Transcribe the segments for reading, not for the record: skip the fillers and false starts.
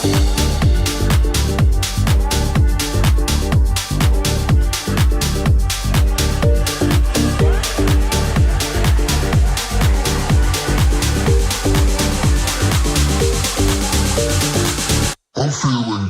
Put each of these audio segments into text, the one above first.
I'm feeling.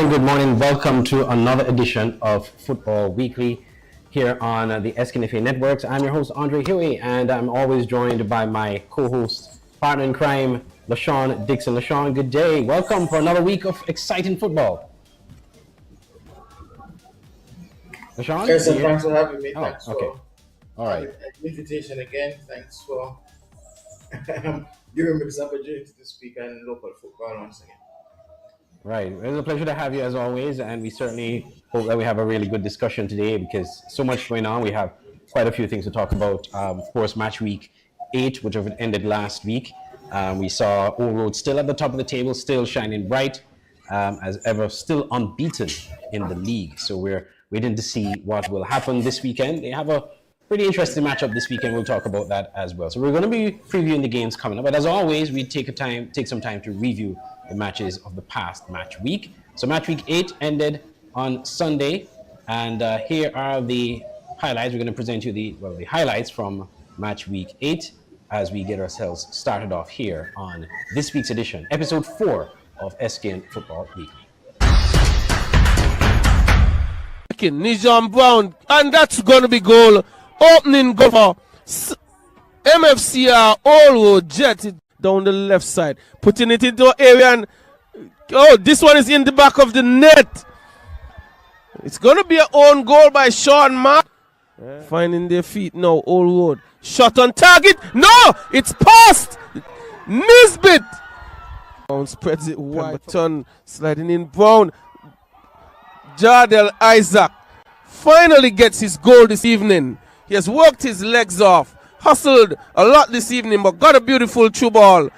Good morning. Welcome to another edition of Football Weekly here on the SKNFA Networks. I'm your host, Andre Huey, and I'm always joined by my co-host, partner in crime, LaShawn Dixon. LaShawn, good day. Welcome for another week of exciting football. LaShawn? Yes, sir, thanks for having me. Thanks for all right. The invitation again. Thanks for giving me this opportunity to speak on local football once again. Right. It's a pleasure to have you as always, and we certainly hope that we have a really good discussion today because so much going on. We have quite a few things to talk about. Of course, match week 8, which ended last week. We saw Old Road still at the top of the table, still shining bright, as ever, still unbeaten in the league. So we're waiting to see what will happen this weekend. They have a pretty interesting matchup this weekend. We'll talk about that as well. So we're going to be previewing the games coming up. But as always, we take some time to review the matches of the past match week. So match week 8 ended on Sunday, and here are the highlights. We're going to present you the highlights from match week 8 as we get ourselves started off here on this week's edition, episode 4 of SKN Football Weekly. Nijon Brown, and that's going to be goal. Opening goal for MFCR Old Road Jet down the left side, putting it into an area, and this one is in the back of the net. It's going to be an own goal by Sean Mark. Finding their feet now, Old Road. Shot on target. No, it's past Nisbet. Brown spreads it wide. Turn sliding in. Brown. Jardel Isaac finally gets his goal this evening. He has worked his legs off, hustled a lot this evening, but got a beautiful through ball.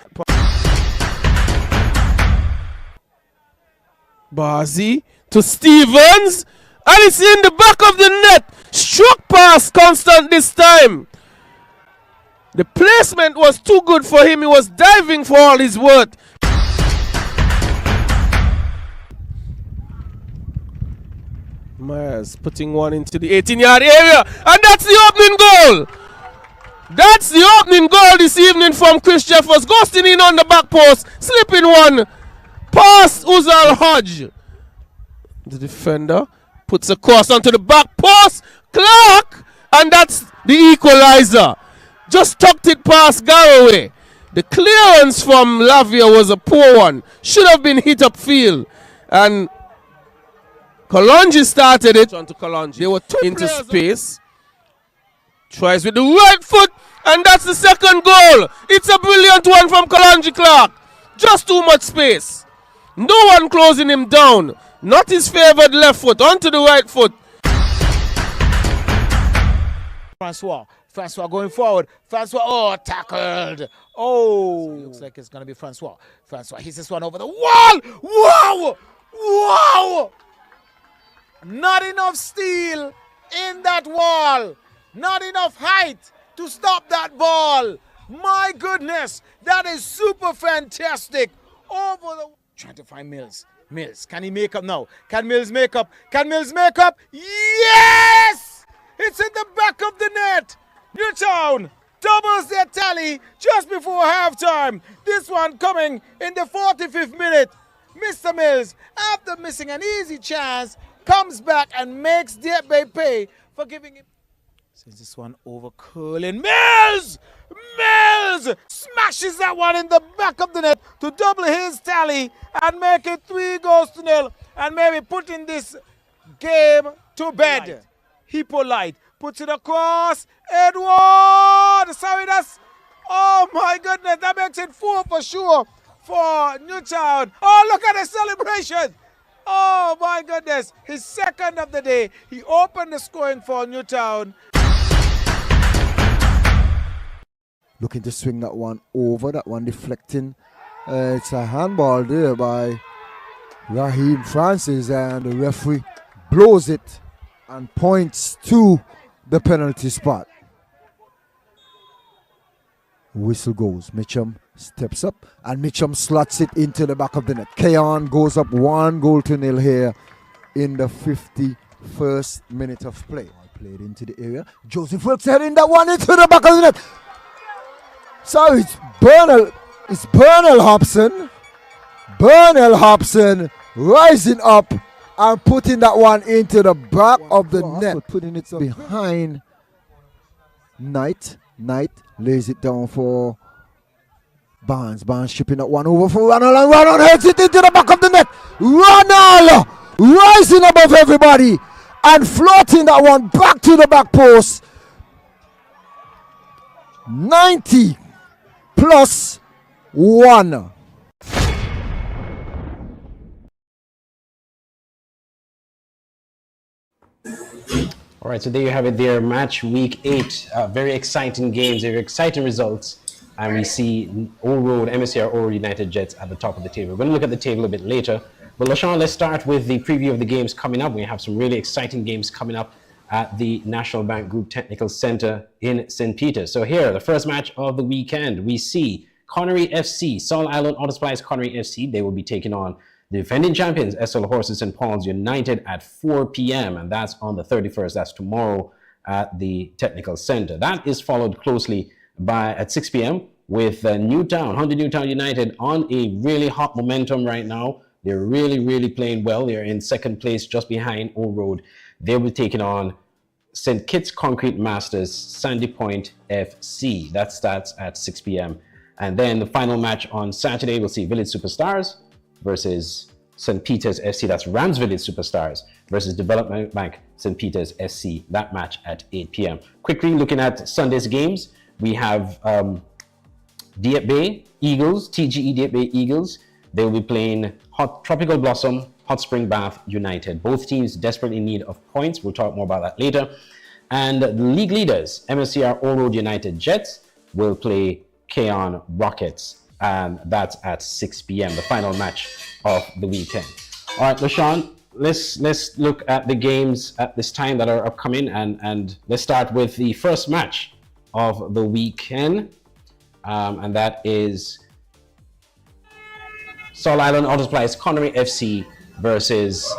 Bazi to Stevens, and it's in the back of the net. Struck past Constant this time. The placement was too good for him. He was diving for all his worth. Myers putting one into the 18-yard area, and that's the opening goal. That's the opening goal this evening from Chris Jeffers. Ghosting in on the back post, slipping one past Uzal Hodge. The defender puts a cross onto the back post. Clark, and that's the equalizer. Just tucked it past Garraway. The clearance from Lavia was a poor one. Should have been hit upfield. And Kalonji started it onto Kalonji. They were two into space. Tries with the right foot, and that's the second goal. It's a brilliant one from Kalonji Clark. Just too much space. No one closing him down. Not his favored left foot, onto the right foot. Francois going forward. Francois, tackled. Looks like it's going to be Francois. Francois hits this one over the wall. Wow! Not enough steel in that wall. Not enough height to stop that ball. My goodness, that is super fantastic. Trying to find Mills. Mills, can he make up now? Can Mills make up? Yes! It's in the back of the net. Newtown doubles their tally just before halftime. This one coming in the 45th minute. Mr. Mills, after missing an easy chance, comes back and makes Diabé pay for giving him. Sends this one over curling. Mills smashes that one in the back of the net to double his tally and make it 3-0 and maybe putting this game to bed. Hippolyte puts it across. Edward! Sorry, that's... Oh my goodness, that makes it 4 for sure for Newtown. Oh, look at the celebration! Oh my goodness, his second of the day. He opened the scoring for Newtown. Looking to swing that one over, that one deflecting. It's a handball there by Raheem Francis, and the referee blows it and points to the penalty spot. Whistle goes. Mitchum steps up and Mitchum slots it into the back of the net. Keon goes up 1-0 here in the 51st minute of play. Played into the area. Joseph Wilkes heading that one into the back of the net. So it's Bernal Hobson. Bernal Hobson rising up and putting that one into the back of the net. Putting it behind Knight. Knight lays it down for Barnes. Barnes shipping that one over for Ronald, and Ronald heads it into the back of the net. Ronald rising above everybody and floating that one back to the back post. 90 plus 1. All right, so there you have it there. Match week 8. Very exciting games, very exciting results. And we see MSCR Old Road United Jets at the top of the table. We're going to look at the table a bit later. But LaShawn, let's start with the preview of the games coming up. We have some really exciting games coming up at the National Bank Group Technical Center in St. Peter. So here, the first match of the weekend, we see Connery FC, Sol Island Auto Supplies Connery FC. They will be taking on the defending champions, SL Horses St. Paul's United at 4 p.m. And that's on the 31st. That's tomorrow at the Technical Center. That is followed closely by at 6 p.m. with Newtown, Hunter Newtown United on a really hot momentum right now. They're really playing well. They're in second place just behind Old Road. They'll be taking on St. Kitts Concrete Masters Sandy Point FC. That starts at 6 p.m. And then the final match on Saturday, we'll see Village Superstars versus St. Peter's FC. That's Rams Village Superstars versus Development Bank St. Peter's FC. That match at 8 p.m. Quickly looking at Sunday's games, we have Diep Bay Eagles, TGE Diep Bay Eagles. They will be playing Tropical Blossom Hot Spring Bath United. Both teams desperately in need of points. We'll talk more about that later. And the league leaders, MSCR Old Road United Jets, will play Keon Rockets. And that's at 6 p.m., the final match of the weekend. All right, LaShawn, let's look at the games at this time that are upcoming. And let's start with the first match of the weekend, and that is Sol Island Auto Supplies Connery FC versus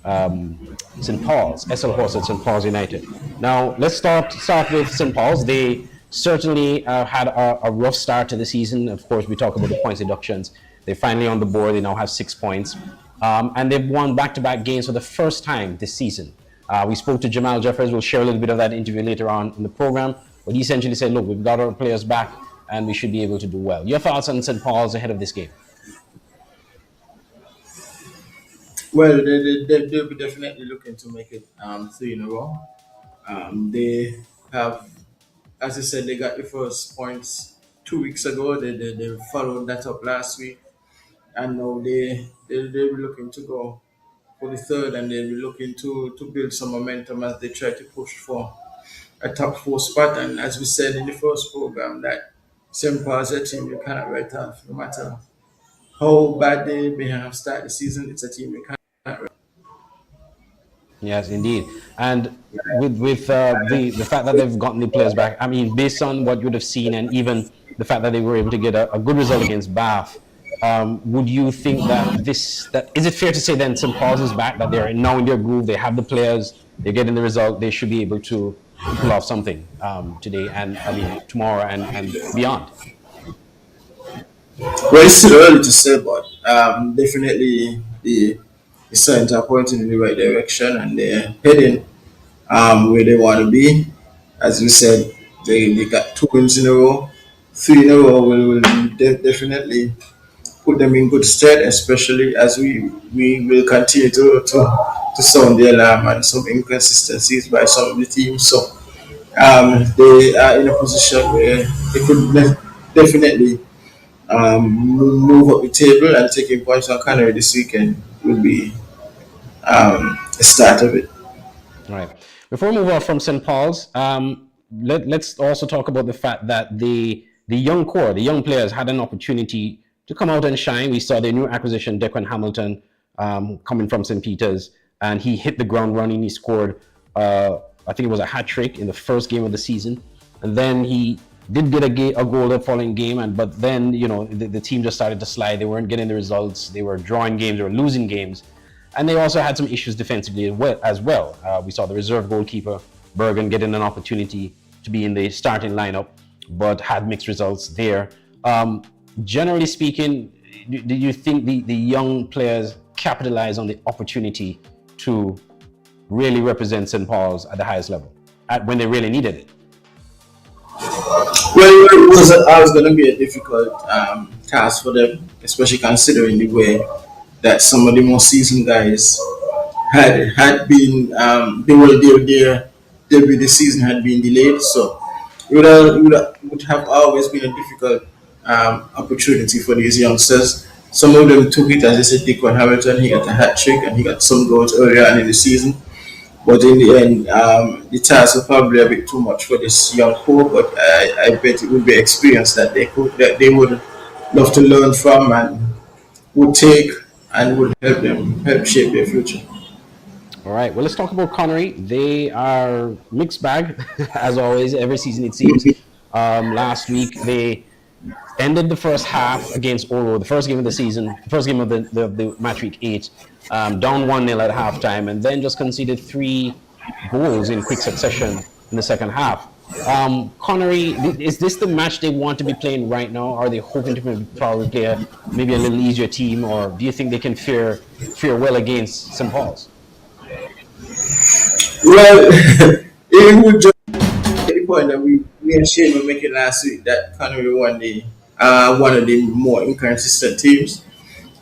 St. Paul's, SL Horse at St. Paul's United. Now, let's start with St. Paul's. They certainly had a rough start to the season. Of course, we talk about the points deductions. They're finally on the board. They now have 6 points. And they've won back-to-back games for the first time this season. We spoke to Jamal Jeffers. We'll share a little bit of that interview later on in the program. But he essentially said, look, we've got our players back and we should be able to do well. Your thoughts on St. Paul's ahead of this game? Well, they'll be definitely looking to make it 3 in a row. They have, as I said, they got the first points 2 weeks ago. They followed that up last week. And now they'll be looking to go for the third, and they'll be looking to build some momentum as they try to push for a top 4 spot. And as we said in the first program, that St. Paul's is a team you cannot write off. No matter how bad they may have started the season, it's a team you cannot write off. Yes, indeed. And with the fact that they've gotten the players back, I mean, based on what you would have seen and even the fact that they were able to get a good result against Bath, would you think that is it fair to say then St. Paul's is back, that they're now in their groove, they have the players, they're getting the result, they should be able to pull off something today and tomorrow and beyond? Well, it's still early to say, but definitely the signs are pointing in the right direction, and they're heading where they want to be. As we said, they got 2 wins in a row. 3 in a row will definitely put them in good stead, especially as we will continue to sound the alarm and some inconsistencies by some of the teams. So they are in a position where they could definitely move up the table, and taking points on Canary this weekend will be the start of it. All right. Before we move on from St. Paul's, let's also talk about the fact that the young core, the young players, had an opportunity to come out and shine. We saw their new acquisition, Declan Hamilton, coming from St. Peter's, and he hit the ground running. He scored, I think it was a hat trick in the first game of the season, and then he did get a goal the following game. But then the team just started to slide. They weren't getting the results. They were drawing games. They were losing games, and they also had some issues defensively as well. We saw the reserve goalkeeper Bergen getting an opportunity to be in the starting lineup, but had mixed results there. Generally speaking, do you think the young players capitalize on the opportunity to really represent St. Paul's at the highest level when they really needed it? Well, it was always going to be a difficult task for them, especially considering the way that some of the more seasoned guys had been, their debut this season had been delayed. So it would have always been a difficult opportunity for these youngsters. Some of them took it, as I said, Declan Hamilton, he got a hat trick and he got some goals earlier on in the season. But in the end, the task was probably a bit too much for this young core. But I bet it would be experience that they would love to learn from and would take and would help shape their future. All right. Well, let's talk about Connery. They are mixed bag, as always, every season it seems. Last week they ended the first half against Oro, the first game of the season, the first game of the match week 8, down 1-0 at halftime, and then just conceded 3 goals in quick succession in the second half. Connery, is this the match they want to be playing right now? Are they hoping to probably play maybe a little easier team, or do you think they can fare well against St. Paul's? Well, it would just the point that we and Shane were making last week, that Connery won one of the more inconsistent teams,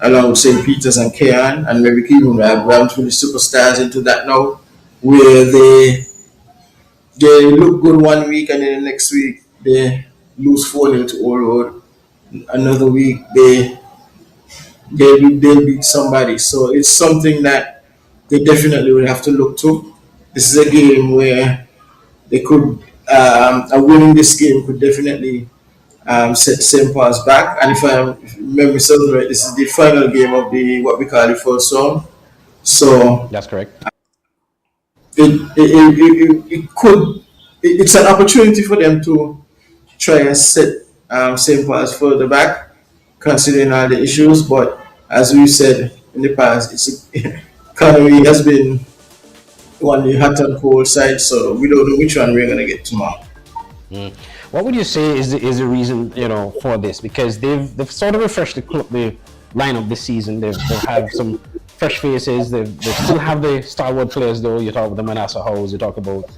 along with St. Peter's and Kean, and maybe even round to the superstars into that now, where they look good one week and then the next week they lose 4-0 to Old Road. Another week they'll beat somebody. So it's something that they definitely will have to look to. This is a game where they could, a winning this game could definitely set St. Paul's back. And if I remember something right, this is the final game of what we call the first round. So that's correct. It it's an opportunity for them to try and set St. Paul's further back, considering all the issues. But as we said in the past, it's Connery has been one of the hot and cold side, so we don't know which one we're gonna get tomorrow. What would you say is the reason for this? Because they've sort of refreshed the lineup this season. They've had some fresh faces. They still have the stalwart players though. You talk about the Manasseh Howes. You talk about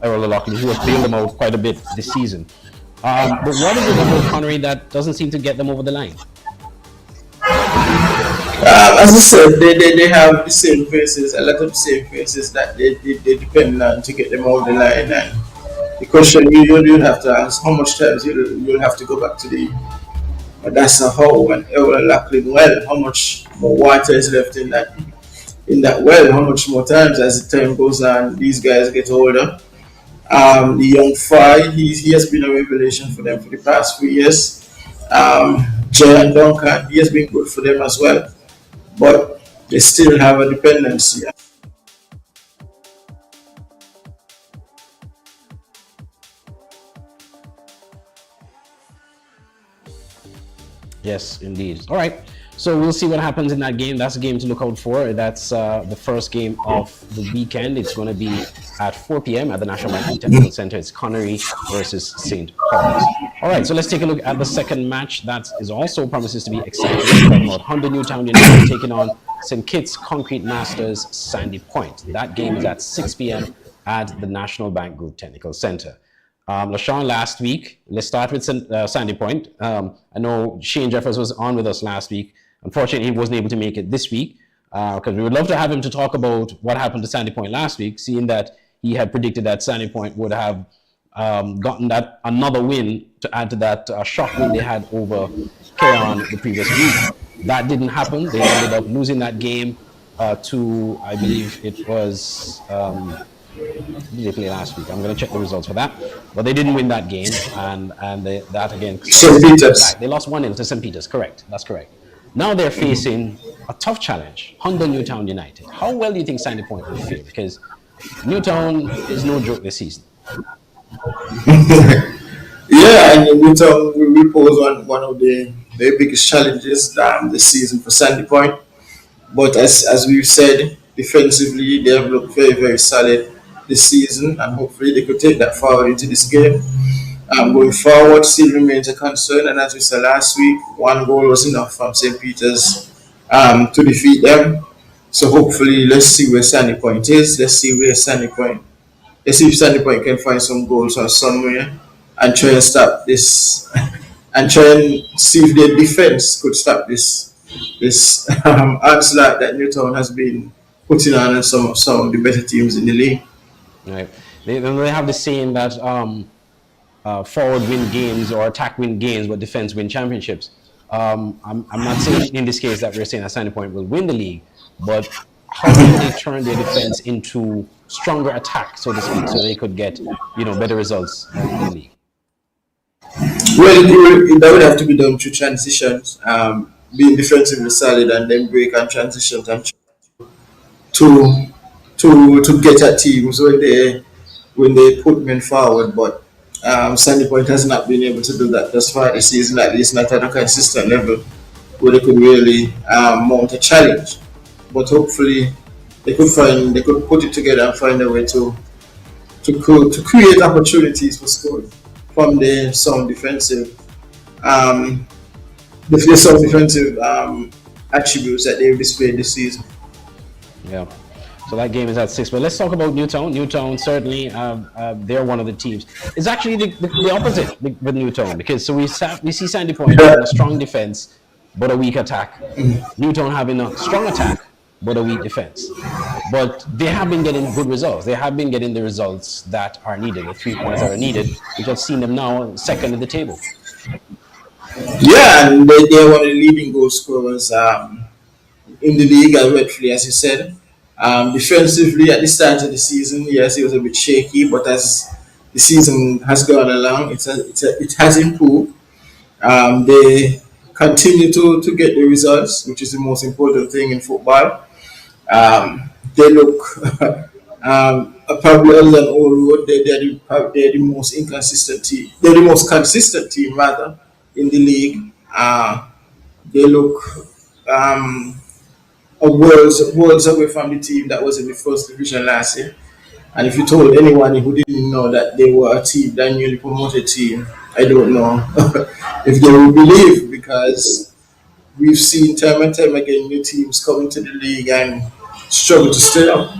Errol Lockley, who has bailed them out quite a bit this season. But what is it about Connery that doesn't seem to get them over the line? As I said, they have the same faces, a lot of the same faces that they depend on to get them over the line. And the question you'll have to ask, how much times you'll have to go back to the Manasseh Howe and Errol Lockley well? How much more water is left in that well? How much more times as the time goes on, these guys get older? The young Fry, he has been a revelation for them for the past few years. Jay Duncan, he has been good for them as well, but they still have a dependency. Yes, indeed. All right. So we'll see what happens in that game. That's a game to look out for. That's the first game of the weekend. It's going to be at 4 p.m. at the National Bank Technical Center. It's Connery versus St. Paul's. All right, so let's take a look at the second match. That is also promises to be exciting. We're talking about Honda Newtown United taking on St. Kitts Concrete Masters Sandy Point. That game is at 6 p.m. at the National Bank Group Technical Center. LaShawn, last week, let's start with Sandy Point. I know Shane Jeffers was on with us last week. Unfortunately, he wasn't able to make it this week because we would love to have him to talk about what happened to Sandy Point last week, seeing that he had predicted that Sandy Point would have gotten that another win to add to that shock win they had over Keon the previous week. That didn't happen. They ended up losing that game to, I believe it was, who did they play last week? I'm going to check the results for that. But they didn't win that game, and that again. St. Peters. They lost 1-0 to St. Peters, correct. That's correct. Now they're facing a tough challenge, Honda Newtown United. How well do you think Sandy Point will fare? Because Newtown is no joke this season. Yeah, and Newtown will pose one of the biggest challenges this season for Sandy Point. But as we've said, defensively they have looked very, very solid this season, and hopefully they could take that forward into this game. Going forward still remains a concern, and as we said last week, one goal was enough from St. Peters to defeat them. So hopefully, let's see where Sandy Point is. Let's see if Sandy Point can find some goals or somewhere and try and stop this, and try and see if their defense could stop this onslaught that Newtown has been putting on some of the better teams in the league. Right. They have the saying that forward win games or attack win games, but defense win championships. I'm not saying in this case that we're saying that Sandy Point will win the league, but how can they turn their defense into stronger attack, so to speak, so they could get better results in the league? Well, that would have to be done through transitions, being defensively solid and then break on transitions and to get at teams when they put men forward. But Sandy Point has not been able to do that thus far this season, at least not at a consistent level where they could really mount a challenge. But hopefully they could put it together and find a way to create opportunities for scoring from the sound defensive attributes that they've displayed this season. Yeah. So that game is at 6. But let's talk about Newtown. Newtown, certainly, they're one of the teams. It's actually the opposite with Newtown, because we see Sandy Point having a strong defense, but a weak attack. Newtown having a strong attack, but a weak defense. But they have been getting good results. They have been getting the results that are needed, the 3 points that are needed, which I've seen them now second in the table. Yeah, and they're one of the leading goal scorers in the league, rightfully, as you said. Defensively, at the start of the season, yes, it was a bit shaky, but as the season has gone along, it has improved. They continue to get the results, which is the most important thing in football. They look probably other than Old Road, they're the most inconsistent team. They're the most consistent team rather in the league. They look worlds away from the team that was in the first division last year. And if you told anyone who didn't know that they were a team, that newly promoted team, I don't know if they will believe, because we've seen time and time again new teams come into the league and struggle to stay up.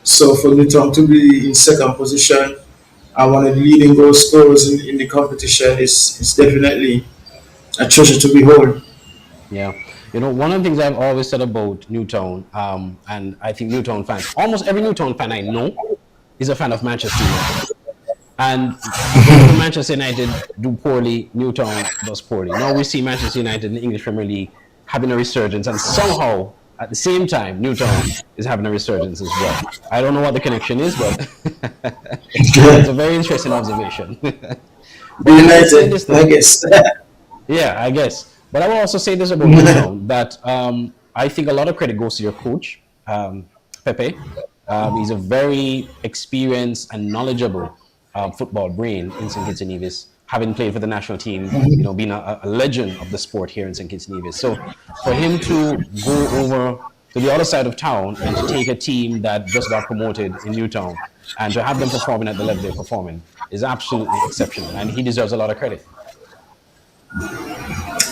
So for Newtown to be in second position and one of the leading goal scorers in the competition is definitely a treasure to behold. Yeah. You know, one of the things I've always said about Newtown, and I think Newtown fans, almost every Newtown fan I know is a fan of Manchester United. And when Manchester United do poorly, Newtown does poorly. Now we see Manchester United in the English Premier League having a resurgence, and somehow at the same time Newtown is having a resurgence as well. I don't know what the connection is, but it's a very interesting observation. United, I guess. Yeah, I guess. But I will also say this about Newtown, that I think a lot of credit goes to your coach, Pepe. He's a very experienced and knowledgeable football brain in St. Kitts and Nevis, having played for the national team, you know, being a legend of the sport here in St. Kitts and Nevis. So for him to go over to the other side of town and to take a team that just got promoted in Newtown and to have them performing at the level they're performing is absolutely exceptional, and he deserves a lot of credit.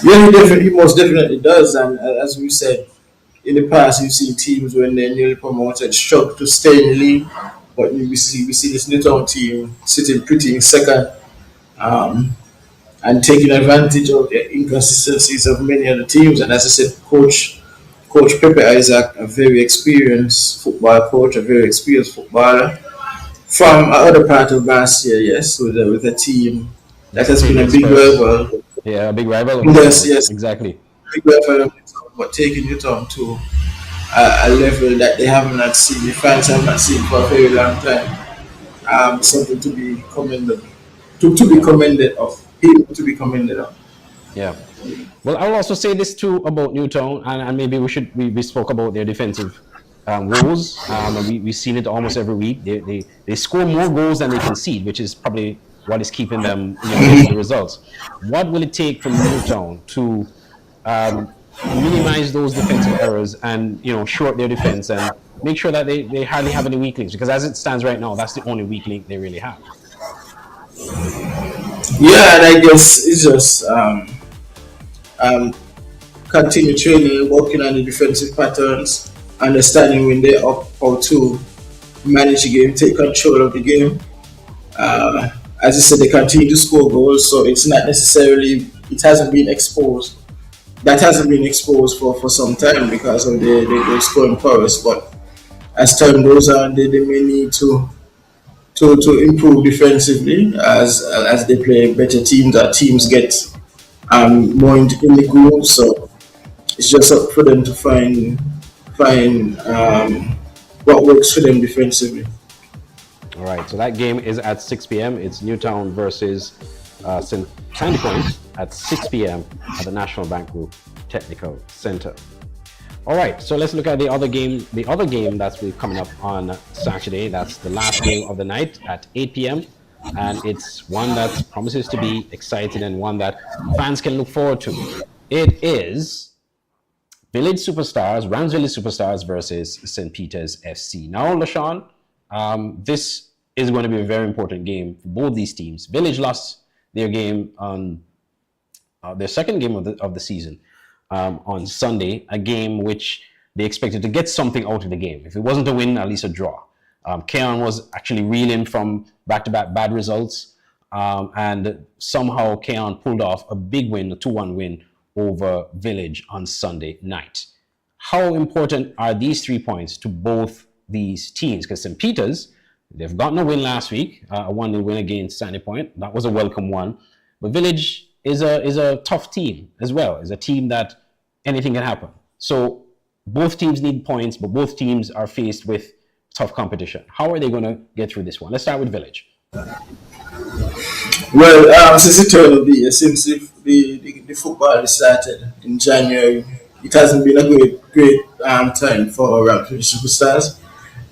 Yeah, he most definitely does. And as we said, in the past, you've seen teams when they're newly promoted struggle to stay in the league. But we see this Newtown team sitting pretty in second, and taking advantage of the inconsistencies of many other teams. And as I said, Coach Pepe Isaac, a very experienced football coach, a very experienced footballer from another part of Marseille, yes, with a team that has been a big rival. Yeah, a big rival. Yes, exactly. Big rival, but taking Newtown to a level that they haven't seen, the fans have not seen for a very long time. Something to be commended, to be commended of, to be commended of. Yeah. Well, I will also say this too about Newtown, and maybe we spoke about their defensive woes. We've seen it almost every week. They score more goals than they concede, which is probably what is keeping them, you know, getting the results. What will it take for Newtown to minimize those defensive errors and, you know, short their defense and make sure that they hardly have any weak links? Because as it stands right now, that's the only weak link they really have. Yeah, and I guess it's just continue training, working on the defensive patterns, understanding when they're up, how to manage the game, take control of the game. As you said, they continue to score goals, so it's not necessarily, it hasn't been exposed. That hasn't been exposed for some time because of the scoring prowess. But as time goes on, they may need to improve defensively as they play better teams. That teams get more in the groove. So it's just up for them to find what works for them defensively. All right, so that game is at 6 p.m. It's Newtown versus Sandy Point at 6 p.m. at the National Bank Group Technical Center. All right, so let's look at the other game. The other game that's coming up on Saturday. That's the last game of the night at 8 p.m. And it's one that promises to be exciting and one that fans can look forward to. It is Village Superstars, Rams Village Superstars versus St. Peter's FC. Now, LaShawn, this is going to be a very important game for both these teams. Village lost their game on their second game of the season on Sunday, a game which they expected to get something out of the game. If it wasn't a win, at least a draw. Keon was actually reeling from back-to-back bad results, and somehow Keon pulled off a big win, a 2-1 win over Village on Sunday night. How important are these 3 points to both these teams? Because St. Peter's, they've gotten a win last week, a 1-0 win against Sandy Point. That was a welcome one. But Village is a tough team as well. It's a team that anything can happen. So both teams need points, but both teams are faced with tough competition. How are they going to get through this one? Let's start with Village. Well, since since the football started in January, it hasn't been a great time for Rams Superstars.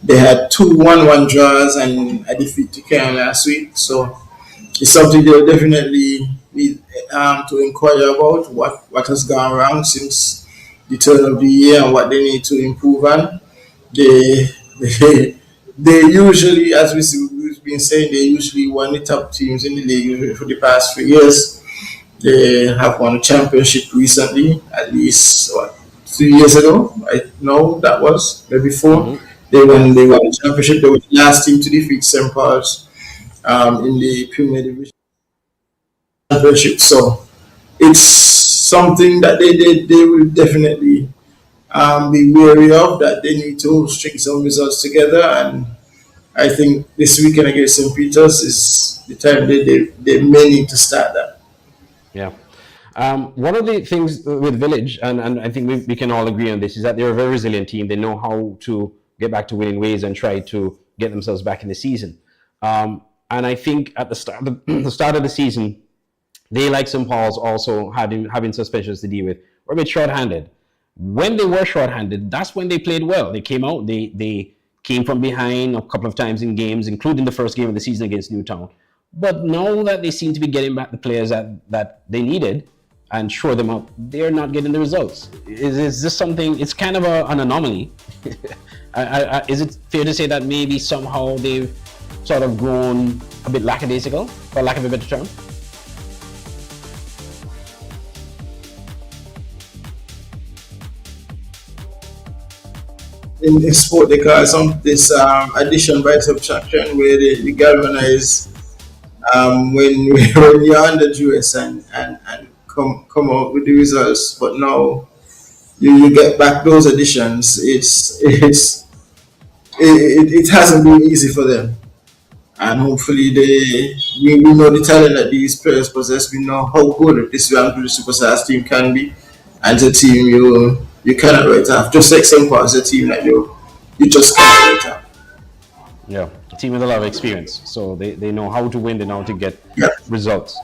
They had two 1-1 draws and a defeat to Cairn last week. So it's something they'll definitely need to inquire about what has gone wrong since the turn of the year and what they need to improve on. They they usually, as we've been saying, they usually one of the top teams in the league for the past 3 years. They have won a championship recently, at least 3 years ago. I know that was maybe 4. Mm-hmm. They won the championship. They were the last team to defeat St. Paul's in the Premier Division championship. So it's something that they will definitely be wary of, that they need to string some results together. And I think this weekend against St. Peter's is the time they may need to start that. Yeah. One of the things with Village, and I think we can all agree on this, is that they're a very resilient team. They know how to get back to winning ways and try to get themselves back in the season. And I think at the start of the season, they, like St. Paul's, also having suspensions to deal with, were a bit short-handed. When they were short-handed, that's when they played well. They came out, they came from behind a couple of times in games, including the first game of the season against Newtown. But now that they seem to be getting back the players that they needed and shore them up, they're not getting the results. Is this something, it's kind of an anomaly. Is it fair to say that maybe somehow they've sort of grown a bit lackadaisical, for lack of a better term? In sport, they call this addition by subtraction, where they galvanize when you're under duress and come out with the results. But now you get back those additions. It hasn't been easy for them, and hopefully we know the talent that these players possess. We know how good this Vancouver Superstars team can be, and the team you cannot write off. Just like St. Paul's, a team that you just can't write off. Yeah, a team with a lot of experience, so they know how to win, they know how to get results.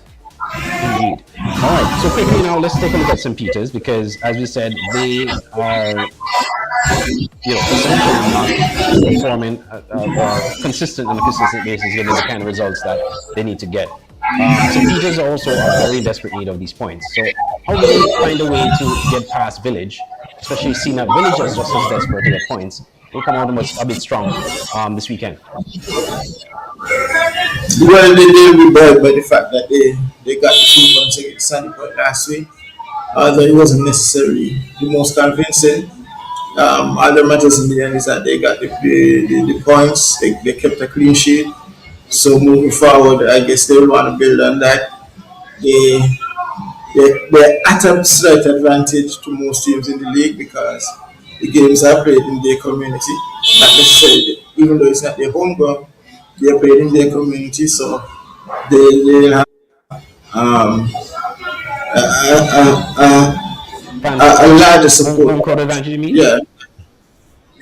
Indeed. All right, so quickly now, let's take a look at St. Peter's, because as we said, they are essentially not performing or consistent on a consistent basis, getting the kind of results that they need to get. St. Peter's also are very desperate need of these points. So how do they find a way to get past Village, especially seeing that Village is just as desperate to get points? They come out a bit strong this weekend. Well, they will be buoyed by the fact that they got the 2 points against Sandy Point last week. Although it wasn't necessarily the most convincing. All that matters in the end is that they got the points, they kept a clean sheet. So moving forward, I guess they will want to build on that. They're at a slight advantage to most teams in the league because the games are played in their community. Not necessarily, even though it's not their home ground, they are played in their community, so they have a larger support. Home court advantage, you mean? Yeah,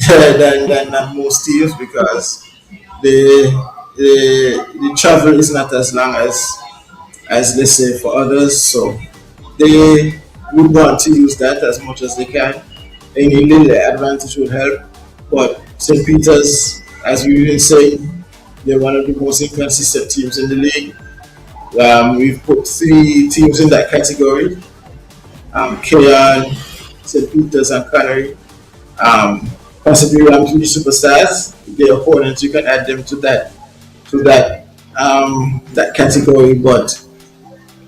than most teams, because the travel is not as long as let's say for others, so they would want to use that as much as they can. Any little advantage would help, but St. Peter's, as we've been saying, they're one of the most inconsistent teams in the league. We've put 3 teams in that category: Cairn, St. Peter's, and Canary. Possibly Vancouver Superstars. Their opponents, you can add them to that category, but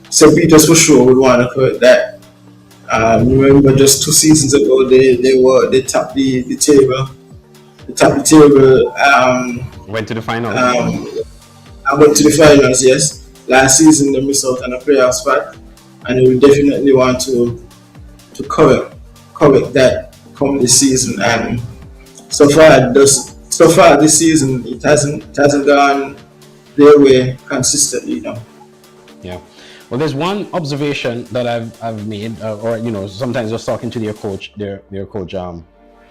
St. Peter's for sure would want to correct that. Remember, just 2 seasons ago, they topped the table. They topped the table. Went to the final. I went to the finals. Yes, last season they missed out on a playoff spot, and they will definitely want to correct that come this season. And so far this season, it hasn't gone their way consistently. Yeah. Well, there's one observation that I've made, or sometimes just talking to their coach, their coach,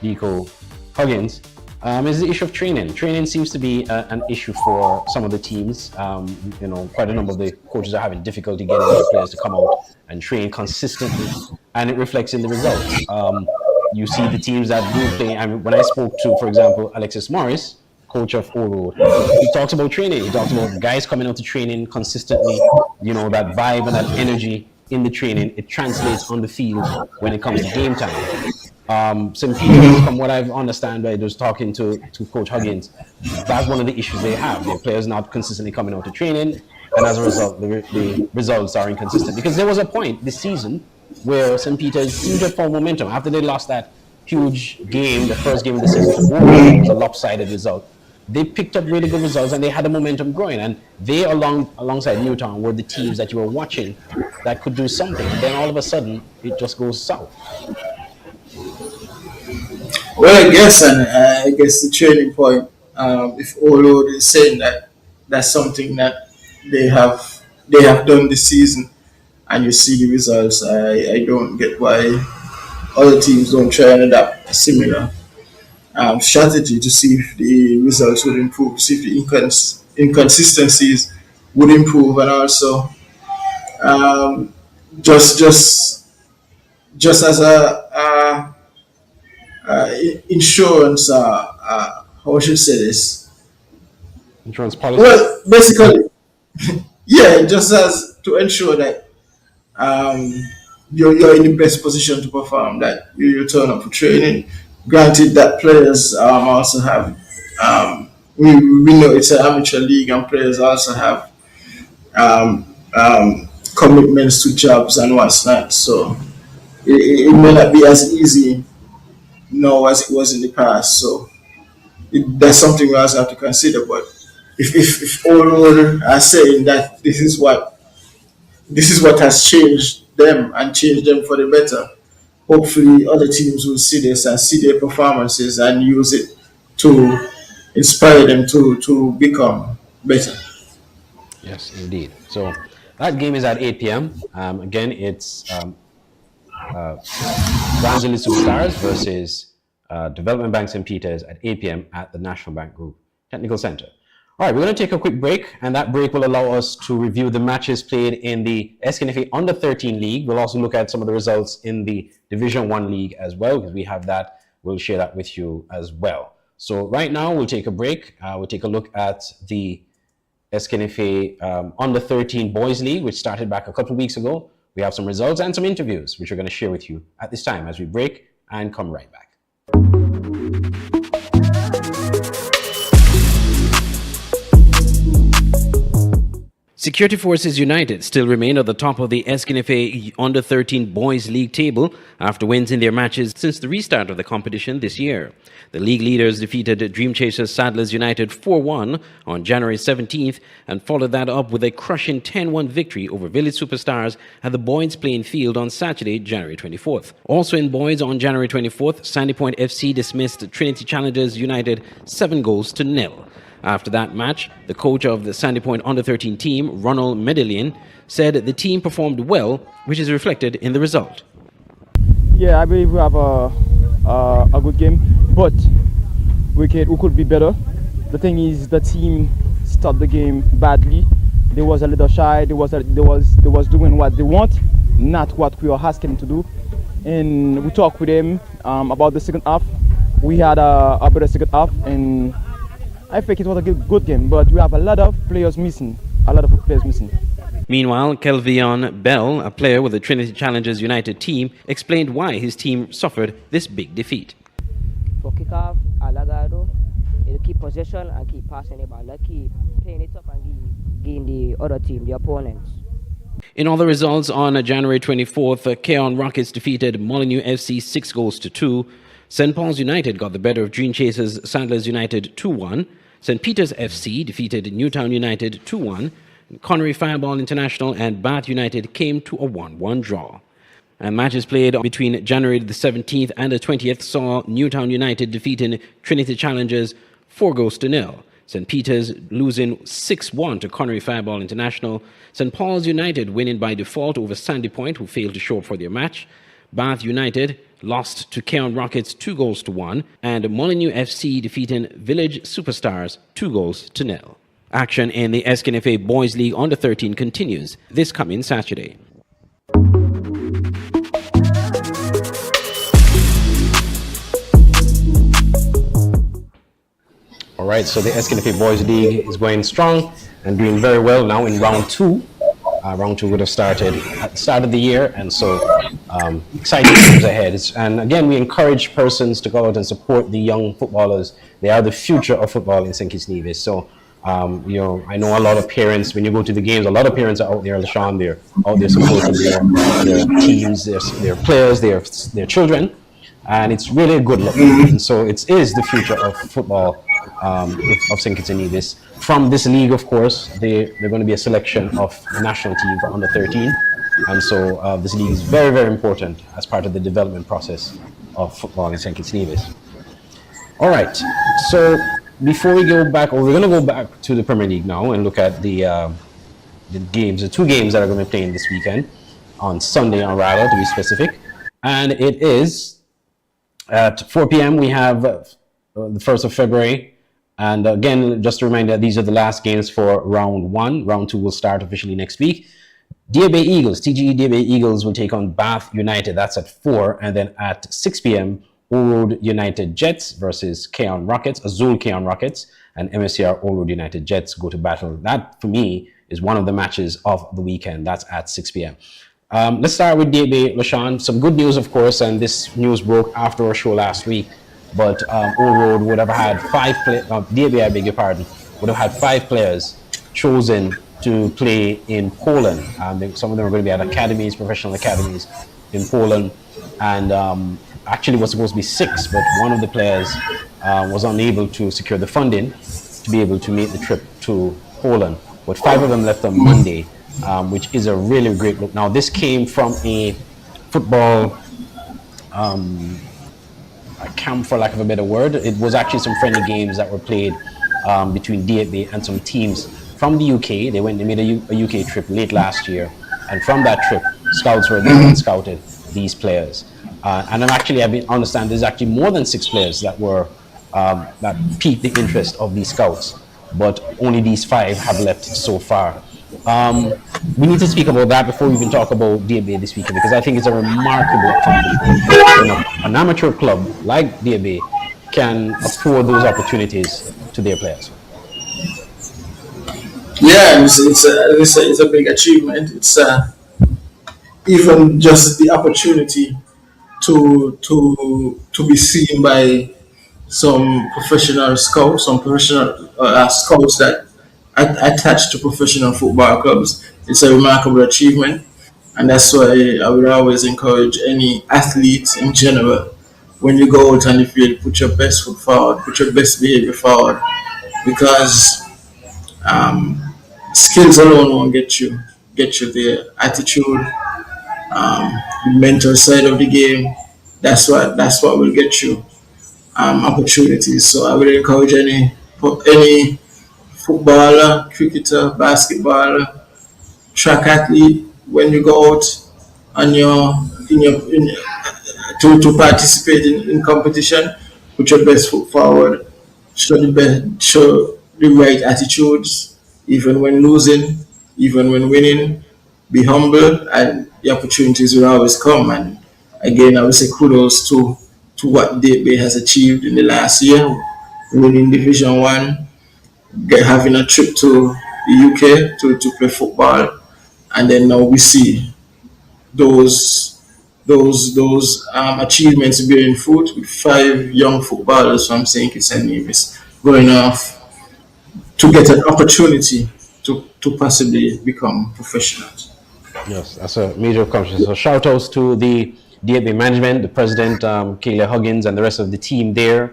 Deco Huggins, is the issue of training. Training seems to be an issue for some of the teams. Quite a number of the coaches are having difficulty getting their players to come out and train consistently, and it reflects in the results. you see the teams that do play. I mean, when I spoke to, for example, Alexis Morris, coach of Old Road, he talks about training. He talks about guys coming out to training consistently. You know, that vibe and that energy in the training, it translates on the field when it comes to game time. St. Peter's, from what I've understand by just talking to Coach Huggins, that's one of the issues they have. Their players not consistently coming out to training, and as a result, the results are inconsistent. Because there was a point this season where St. Peter's seemed to have found momentum after they lost that huge game, the first game of the season. It was a lopsided result. They picked up really good results and they had the momentum growing. And they, alongside Newtown, were the teams that you were watching that could do something. And then all of a sudden, it just goes south. Well, I guess the training point, if Old is saying that that's something that they have done this season, and you see the results, I don't get why other teams don't try and adapt a similar strategy to see if the results would improve, see if the inconsistencies would improve, and also just as a insurance, how should I say this? Insurance policy? Well, basically, yeah, just as to ensure that you're in the best position to perform, that you turn up for training. Granted that players also have, we know it's an amateur league and players also have commitments to jobs and what's not. So it may not be as easy now as it was in the past. So that's something we also have to consider. But if all are saying that this is what has changed them and changed them for the better, hopefully other teams will see this and see their performances and use it to inspire them to become better. Yes, indeed. So that game is at 8 p.m. Again, it's Brownsville Superstars versus Development Bank St. Peters at 8 p.m. at the National Bank Group Technical Center. All right, we're going to take a quick break, and that break will allow us to review the matches played in the SKNFA Under 13 League. We'll also look at some of the results in the Division 1 League as well, because we have that. We'll share that with you as well. So right now, we'll take a break. We'll take a look at the SKNFA Under 13 Boys League, which started back a couple of weeks ago. We have some results and some interviews, which we're going to share with you at this time as we break and come right back. Security Forces United still remain at the top of the SKNFA Under 13 Boys League table after wins in their matches since the restart of the competition this year. The league leaders defeated Dream Chasers Saddlers United 4-1 on January 17th and followed that up with a crushing 10-1 victory over Village Superstars at the Boys Playing Field on Saturday, January 24th. Also in Boys on January 24th, Sandy Point FC dismissed Trinity Challengers United 7-0. After that match, the coach of the Sandy Point Under-13 team, Ronald Medellin, said the team performed well, which is reflected in the result. Yeah, I believe we have a good game, but we could be better. The thing is, the team started the game badly. They was a little shy. They was doing what they want, not what we were asking them to do. And we talked with them about the second half. We had a better second half, and I think it was a good game, but we have a lot of players missing. Meanwhile, Kelvion Bell, a player with the Trinity Challengers United team, explained why his team suffered this big defeat. For kickoff, Alagado, he'll keep possession and keep passing the ball, keep playing it up and gain the other team, the opponents. In other results, on January 24th, Keon Rockets defeated Molyneux FC 6-2. St. Paul's United got the better of Dream Chasers Sandlers United 2-1. St. Peter's FC defeated Newtown United 2-1. Connery Fireball International and Bath United came to a 1-1 draw. And matches played between January the 17th and the 20th saw Newtown United defeating Trinity Challengers 4-0. St. Peter's losing 6-1 to Connery Fireball International. St. Paul's United winning by default over Sandy Point, who failed to show up for their match. Bath United lost to Keon Rockets 2-1, and Molyneux FC defeating Village Superstars 2-0. Action in the SKNFA Boys League Under 13 continues this coming Saturday. All right, so the SKNFA Boys League is going strong and doing very well now in round two. Round two would have started at the start of the year, and so exciting times ahead. And again, we encourage persons to go out and support the young footballers. They are the future of football in St. Kitts Nevis. So, you know, I know a lot of parents, when you go to the games, a lot of parents are out there, LaShawn, they're out there supporting their teams, their players, their children. And it's really a good look. And so it is the future of football of St. Kitts Nevis. From this league, of course, they're going to be a selection of the national team for under 13. And so this league is very, very important as part of the development process of football in St. Kitts Nevis. All right, so before we go back, we're going to go back to the Premier League now and look at the games, the two games that are going to be playing this weekend, on Sunday on Rada to be specific. And it is at 4 p.m. we have the 1st of February. And again, just a reminder, these are the last games for round one. Round two will start officially next week. Deer Bay Eagles, TGE Deer Bay Eagles will take on Bath United. That's at 4. And then at 6 p.m., Old Road United Jets versus Keon Rockets, Azul Keon Rockets, and MSCR Old Road United Jets go to battle. That, for me, is one of the matches of the weekend. That's at 6 p.m. Let's start with Deer Bay, LaShawn. Some good news, of course, and this news broke after our show last week. But Old Road would have had 5 players, Deer Bay, I beg your pardon, would have had 5 players chosen to play in Poland. Some of them are going to be at academies, professional academies in Poland. And actually was supposed to be 6, but one of the players was unable to secure the funding to be able to make the trip to Poland. But 5 of them left on Monday, which is a really great look. Now, this came from a football a camp, for lack of a better word. It was actually some friendly games that were played between DFB and some teams from the UK. They made a UK trip late last year, and from that trip, scouts were there and scouted these players. And I understand there's actually more than 6 players that were that piqued the interest of these scouts, but only these 5 have left so far. We need to speak about that before we even talk about DFB this weekend, because I think it's a remarkable accomplishment when an amateur club like DFB can afford those opportunities to their players. Yeah, it's a big achievement. It's even just the opportunity to be seen by some professional scouts, some professional scouts that attached to professional football clubs. It's a remarkable achievement, and that's why I would always encourage any athlete in general, when you go out on the field, put your best foot forward, put your best behavior forward, because skills alone won't get you there. Attitude, the mental side of the game, that's what will get you opportunities. So I would encourage any footballer, cricketer, basketballer, track athlete, when you go out on to participate in competition, put your best foot forward, show the right attitudes, even when losing, even when winning, be humble, and the opportunities will always come. And again, I would say kudos to what DFB has achieved in the last year, winning Division 1, having a trip to the UK to play football, and then now we see those achievements bearing fruit with 5 young footballers from St. Kitts and Nevis going off to get an opportunity to possibly become professionals. Yes, that's a major accomplishment. So shout outs to the DFB management, the president, Kayla Huggins, and the rest of the team there.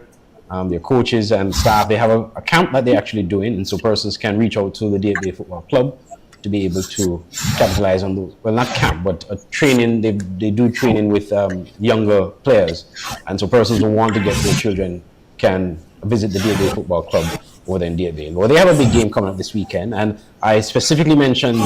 Their coaches and staff. They have a camp that they're actually doing, and so persons can reach out to the DFB Football Club to be able to capitalize on those. Well, not camp, but a training. They do training with younger players, and so persons who want to get their children can visit the DFB Football Club over there in DFB. Well, they have a big game coming up this weekend, and I specifically mentioned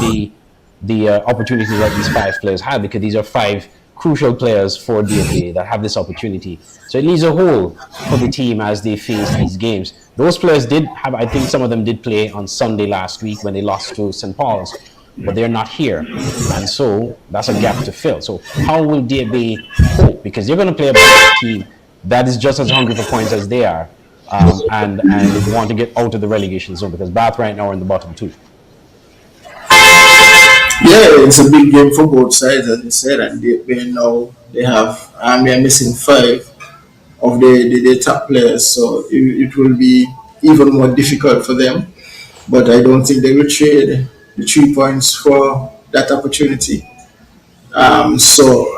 the opportunities that these 5 players have, because these are 5 crucial players for DFB that have this opportunity. So it leaves a hole for the team as they face these games. Those players did have, I think some of them did play on Sunday last week when they lost to St. Paul's, but they're not here. And so that's a gap to fill. So how will DFB cope? Because they're going to play a team that is just as hungry for points as they are. and want to get out of the relegation zone, because Bath right now are in the bottom two. Yeah, it's a big game for both sides, as you said, and they have they're missing five of the top players, so it will be even more difficult for them. But I don't think they will trade the 3 points for that opportunity. So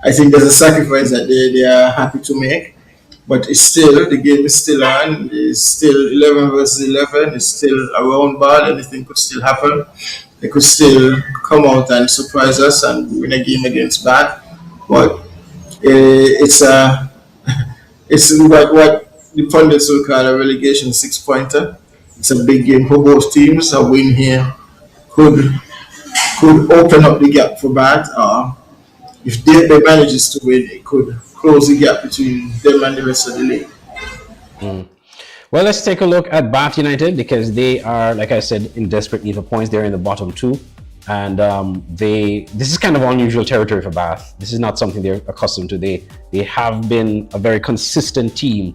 I think there's a sacrifice that they are happy to make. But it's still, the game is still on. It's still 11 versus 11. It's still a round ball. Anything could still happen. They could still come out and surprise us and win a game against Bath. But it's it's what the pundits will call a relegation 6-pointer. It's a big game for both teams. A win here could open up the gap for Bath. If they manages to win, it could close the gap between them and the rest of the league. Well, let's take a look at Bath United, because they are, like I said, in desperate need for points. They're in the bottom two, and this is kind of unusual territory for Bath. This is not something they're accustomed to. They have been a very consistent team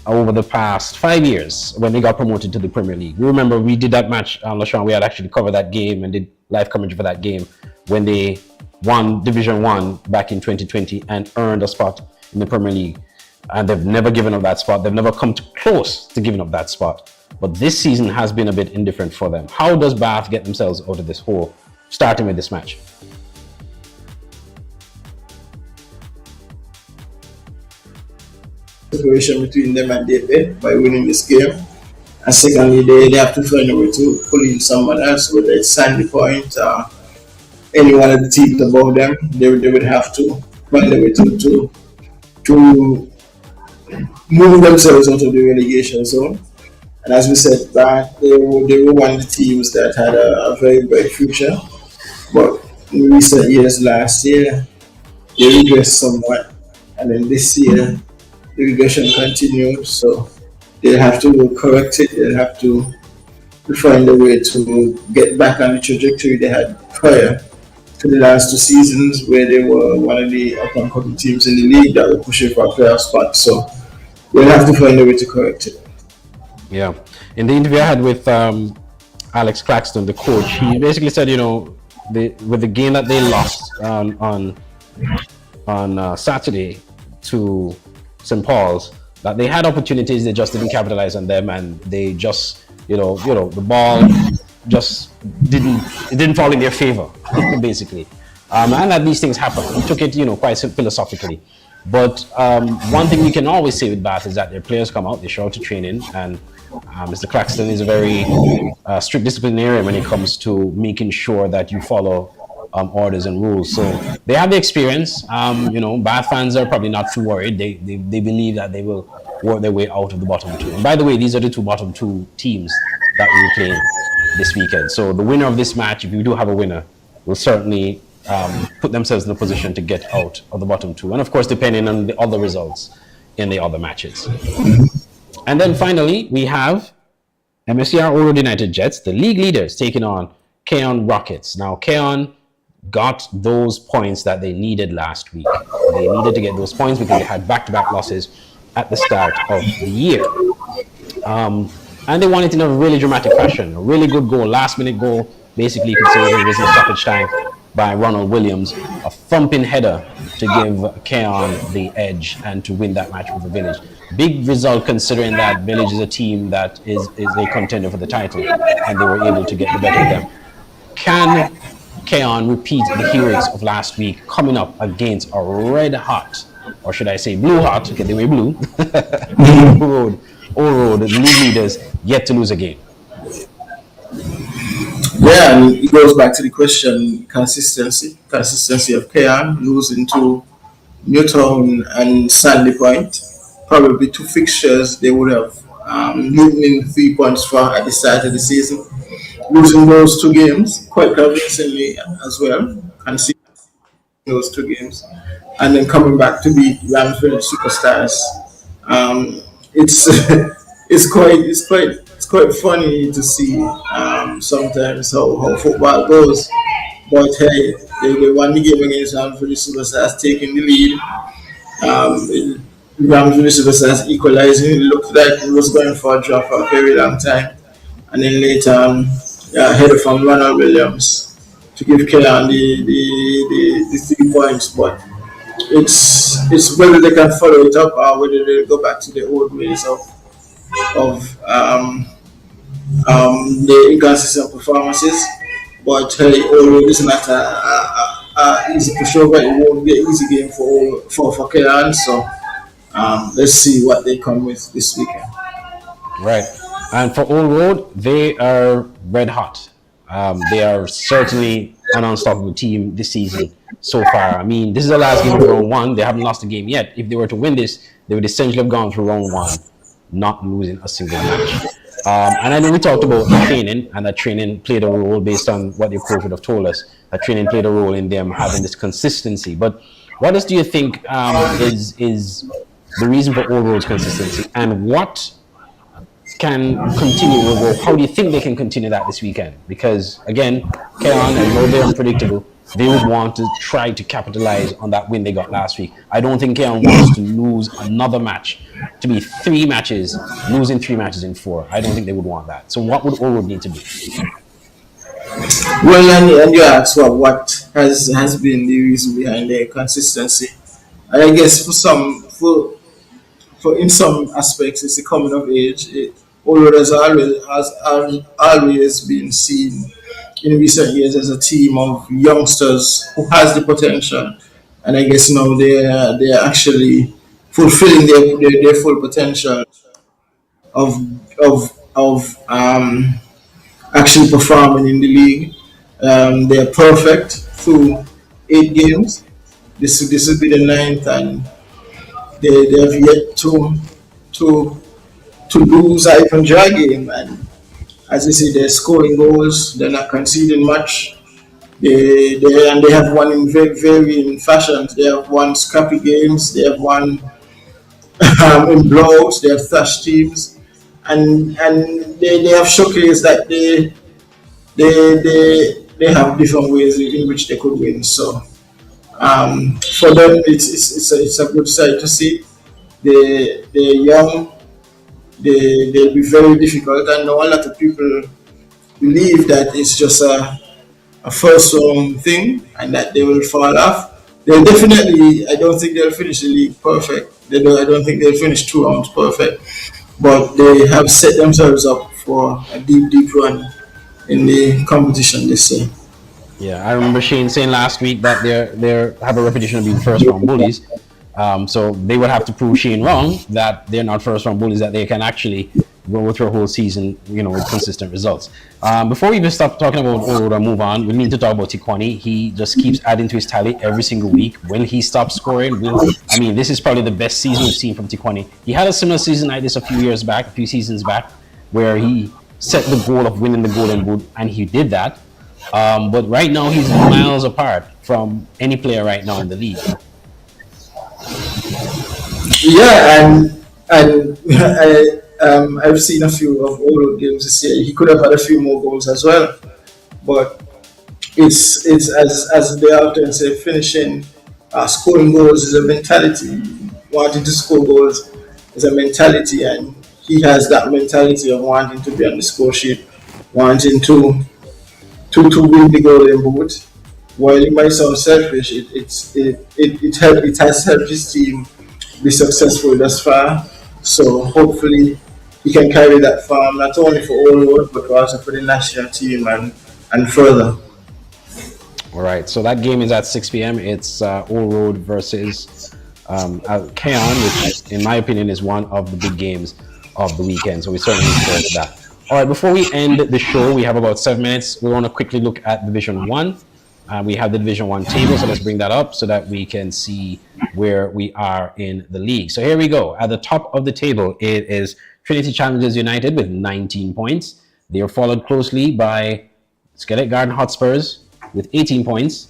over the past 5 years when they got promoted to the Premier League. We remember we did that match, LaShawn, we had actually covered that game and did live coverage for that game when they won Division 1 back in 2020 and earned a spot in the Premier League. And they've never given up that spot. They've never come close to giving up that spot. But this season has been a bit indifferent for them. How does Bath get themselves out of this hole, starting with this match? Separation between them and David by winning this game. And secondly, they have to find a way to pull in someone else, whether it's Sandy Point or any one of the teams above them. They would have to find a way to move themselves out of the relegation zone. And as we said, they were one of the teams that had a very bright future. But in recent years, last year, they regressed somewhat. And then this year, the regression continued. So they'll have to correct it. They'll have to find a way to get back on the trajectory they had prior to the last 2 seasons, where they were one of the up-and-coming teams in the league that were pushing for a playoff spot. So we'll have to find a way to correct it. Yeah. In the interview I had with Alex Claxton, the coach, he basically said, with the game that they lost on Saturday to St. Paul's, that they had opportunities, they just didn't capitalize on them, and they just, the ball just didn't fall in their favor, basically. And that these things happen. He took it, quite philosophically. But one thing we can always say with Bath is that their players come out, they show up to training, and Mr. Claxton is a very strict disciplinarian when it comes to making sure that you follow orders and rules. So they have the experience. Bath fans are probably not too worried. They believe that they will work their way out of the bottom two. And by the way, these are the 2 bottom 2 teams that we will play this weekend. So the winner of this match, if you do have a winner, will certainly put themselves in a position to get out of the bottom 2. And of course, depending on the other results in the other matches. And then finally, we have MSCR Oro United Jets, the league leaders, taking on Keon Rockets. Now, Keon got those points that they needed last week. They needed to get those points because they had back-to-back losses at the start of the year. And they won it in a really dramatic fashion. A really good goal, last-minute goal. Basically, you could say it was in stoppage time by Ronald Williams. A thumping header to give Keon the edge and to win that match over Village. Big result considering that Village is a team that is a contender for the title, and they were able to get the better of them. Can Keon repeat the heroics of last week, coming up against a red hot, or should I say blue hot, because they were blue, Road, the league leaders, yet to lose a game? Yeah, and it goes back to the question, consistency of Keon, losing to Newtown and Sandy Point. Probably 2 fixtures they would have moved in 3 points for at the start of the season. Losing those 2 games quite convincingly as well, conceding those 2 games, and then coming back to beat Ramsville Superstars. It's quite funny to see sometimes how football goes. But hey, they won the game against Ramsville Superstars, taking the lead. Rams Elizabeth as equalizing. It looked like it was going for a draw for a very long time. And then later on, header from Ronald Williams to give Keon the 3 points. But it's whether they can follow it up or whether they go back to the old ways of the inconsistent performances. But hey, although it's not a easy pushover, it won't be an easy game for Keon. So let's see what they come with this weekend. Right. And for Old Road, they are red hot. They are certainly an unstoppable team this season so far. I mean, this is the last game of round 1. They haven't lost a game yet. If they were to win this, they would essentially have gone through round 1, not losing a single match. And I know we talked about training, and that training played a role based on what the coach would have told us. That training played a role in them having this consistency. But what else do you think is the reason for Old Road's consistency, and what can continue? How do you think they can continue that this weekend? Because again, Keon, I know they're unpredictable. They would want to try to capitalize on that win they got last week. I don't think Keon wants to lose another match, to be 3 matches, losing 3 matches in 4. I don't think they would want that. So what would Old Road need to do? Well, and you asked what has been the reason behind their consistency. And I guess for in some aspects, it's the coming of age. Old Road has always been seen in recent years as a team of youngsters who has the potential, and I guess now they are actually fulfilling their full potential of actually performing in the league. They are perfect through 8 games. This will be the 9th, and they have yet to lose a even draw game. And as you see, they're scoring goals. They're not conceding much. They have won in very varying fashions. They have won scrappy games. They have won in blowouts. They have thrashed teams, and they have showcased that they have different ways in which they could win. So for them, it's a good sight to see. They're young. They'll be very difficult. I know a lot of people believe that it's just a first round thing and that they will fall off. They'll definitely, I don't think they'll finish the league perfect. I don't think they'll finish 2 rounds perfect. But they have set themselves up for a deep run in the competition this year. Yeah, I remember Shane saying last week that they have a reputation of being first round bullies. So they would have to prove Shane wrong that they're not first round bullies, that they can actually go through a whole season, with consistent results. Before we even stop talking about Old Road and move on, we need to talk about Tikwani. He just keeps adding to his tally every single week. When he stops scoring, this is probably the best season we've seen from Tikwani. He had a similar season like this a few seasons back, where he set the goal of winning the Golden Boot, and he did that. But right now, he's miles apart from any player right now in the league. Yeah, and I've seen a few of Old Road games this year. He could have had a few more goals as well, but it's as they often say, finishing, scoring goals is a mentality. Wanting to score goals is a mentality, and he has that mentality of wanting to be on the score sheet, wanting to win the Golden Boot. While it might sound selfish, it has helped his team be successful thus far. So hopefully he can carry that form not only for Old Road but also for the national team and further. All right, so that game is at 6 p.m. It's Old Road versus Keon, which in my opinion is one of the big games of the weekend. So we certainly look forward to that. All right, before we end the show, we have about 7 minutes. We want to quickly look at Division 1. We have the Division 1 table, so let's bring that up so that we can see where we are in the league. So here we go. At the top of the table, it is Trinity Challengers United with 19 points. They are followed closely by Skelett Garden Hotspurs with 18 points.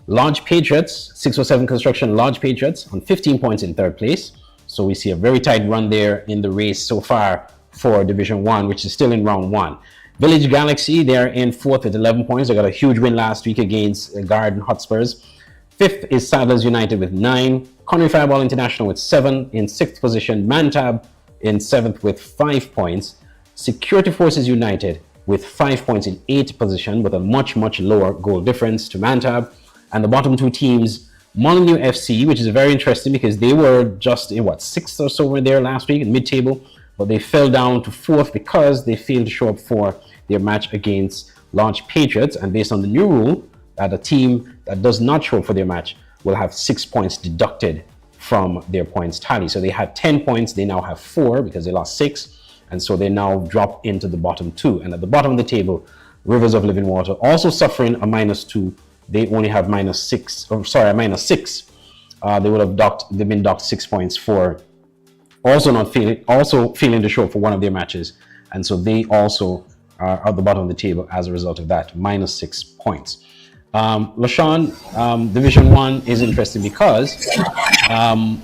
Lodge Patriots, 607 Construction Lodge Patriots on 15 points in 3rd place. So we see a very tight run there in the race so far for Division 1, which is still in round 1. Village Galaxy, they're in 4th with 11 points. They got a huge win last week against Garden Hotspurs. 5th is Saddlers United with 9. Conwy Fireball International with 7. In 6th position, Mantab in 7th with 5 points. Security Forces United with 5 points in 8th position with a much lower goal difference to Mantab. And the bottom two teams, Molyneux FC, which is very interesting because they were just in 6th or so there last week in mid-table, but they fell down to 4th because they failed to show up for their match against Lodge Patriots. And based on the new rule, that a team that does not show up for their match will have 6 points deducted from their points tally. So they had 10 points, they now have 4 because they lost 6. And so they now drop into the bottom two. And at the bottom of the table, Rivers of Living Water also suffering a -2. They only have a -6. They've been docked 6 points for also failing to show up for one of their matches. And so they also are at the bottom of the table as a result of that, -6 points. LaShawn, Division 1 is interesting because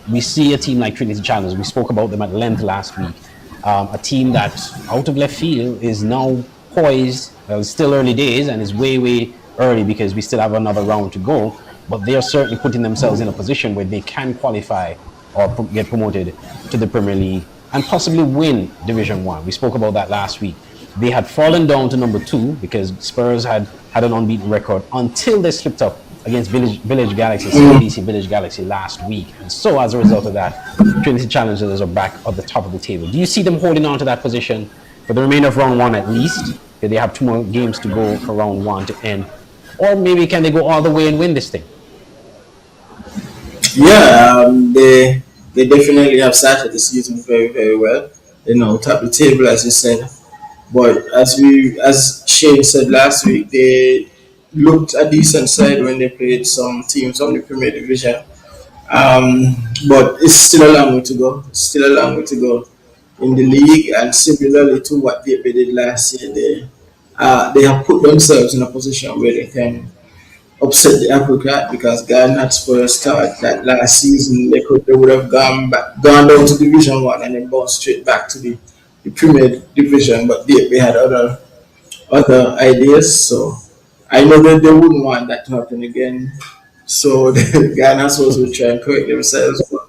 we see a team like Trinity Challenge. We spoke about them at length last week. A team that out of left field is now poised. It's still early days and it's way early because we still have another round to go, but they are certainly putting themselves in a position where they can qualify or get promoted to the Premier League and possibly win Division 1. We spoke about that last week. They had fallen down to number 2 because Spurs had an unbeaten record until they slipped up against Village Galaxy, CBC Village Galaxy last week. And so as a result of that, Trinity Challengers are back at the top of the table. Do you see them holding on to that position for the remainder of round 1 at least? They have 2 more games to go for round 1 to end. Or maybe can they go all the way and win this thing? Yeah, they definitely have started the season very well. Top of the table, as you said. But as Shane said last week, they looked a decent side when they played some teams on the Premier Division. But it's still a long way to go. In the league, and similarly to what they did last year, they have put themselves in a position where they can upset the apple cart because Garden Hotspur started that last season. They would have gone down to Division 1 and then gone straight back to the Premier Division, but they had other ideas. So I know that they wouldn't want that to happen again. So the Garden Hotspurs will try and correct themselves. But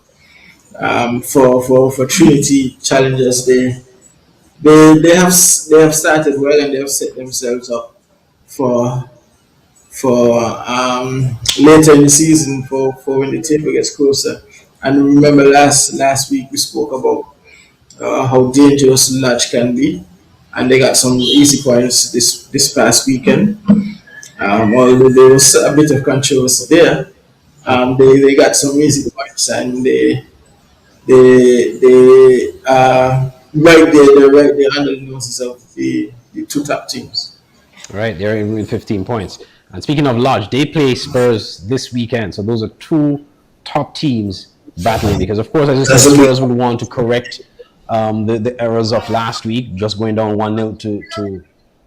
for Trinity Challengers, they have started well and they have set themselves up for later in the season for when the table gets closer. And remember last week we spoke about how dangerous Lodge can be, and they got some easy points this past weekend. Although there was a bit of controversy there, they got some easy points, and they right there under the noses of the 2 top teams. Right, they're in with 15 points. And speaking of Lodge, they play Spurs this weekend. So those are 2 top teams battling because, of course, as you said, Spurs would want to correct the errors of last week, just going down 1-0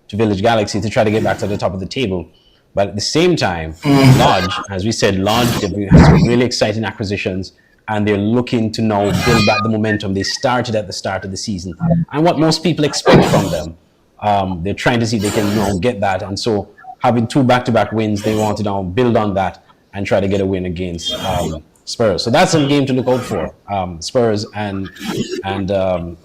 to Village Galaxy to try to get back to the top of the table. But at the same time, Lodge, as we said, Lodge has some really exciting acquisitions and they're looking to now build back the momentum they started at the start of the season. And what most people expect from them, they're trying to see if they can get that. And so having 2 back-to-back wins, they want to now build on that and try to get a win against Spurs. So that's a game to look out for, Spurs and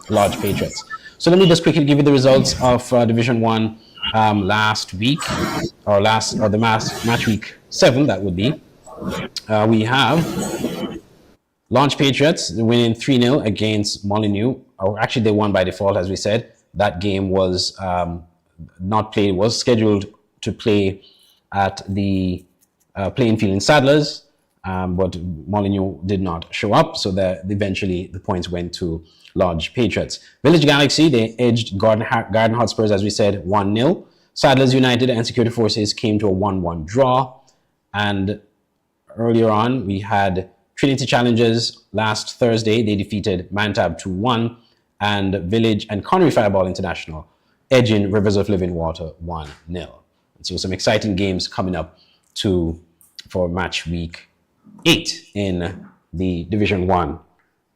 Lodge Patriots. So let me just quickly give you the results of Division 1 last week, or the match week 7, that would be. We have Lodge Patriots winning 3-0 against Molyneux. Or actually, they won by default, as we said. That game was not played, was scheduled to play at the playing field in Saddlers, but Molyneux did not show up, so that eventually the points went to Lodge Patriots. Village Galaxy, they edged Garden Hotspurs, as we said, 1-0. Saddlers United and Security Forces came to a 1-1 draw. And earlier on, we had Trinity Challengers last Thursday. They defeated Mantab 2-1, and Village and Conwy Fireball International edging Rivers of Living Water 1-0. And so some exciting games coming up for match week 8 in the Division 1,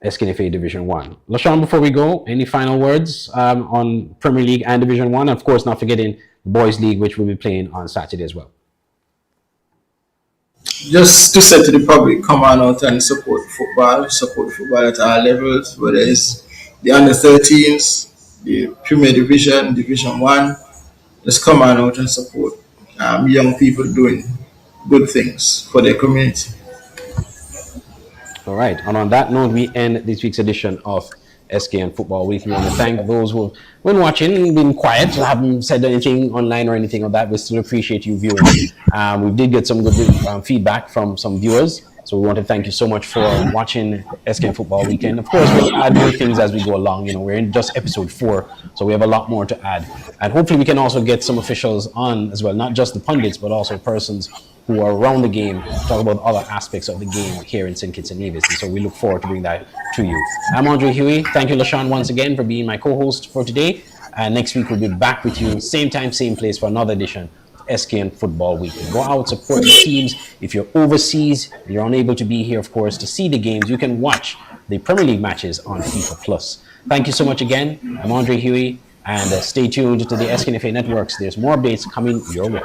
SKNFA Division 1. LaShawn, before we go, any final words on Premier League and Division 1? Of course, not forgetting the Boys League, which we'll be playing on Saturday as well. just to say to the public, come on out and support football at all levels, whether it's the under 13s, the Premier Division, Division 1. Just come on out and support young people doing good things for their community. All right. And on that note, we end this week's edition of SKN Football Week. We want to thank those who have been watching, been quiet, haven't said anything online or anything of that. We still appreciate you viewing. We did get some good feedback from some viewers. So we want to thank you so much for watching SKN Football Weekend. Of course, we'll add more things as we go along. We're in just episode 4, so we have a lot more to add. And hopefully we can also get some officials on as well, not just the pundits, but also persons who are around the game, talk about other aspects of the game here in St. Kitts and Nevis. And so we look forward to bringing that to you. I'm Andre Huey. Thank you, LaShawn, once again for being my co-host for today. And next week we'll be back with you, same time, same place for another edition of SKN Football Week. Go out, support the teams. If you're overseas, you're unable to be here, of course, to see the games, you can watch the Premier League matches on FIFA Plus. Thank you so much again. I'm Andre Huey. And stay tuned to the SKNFA networks. There's more updates coming your way.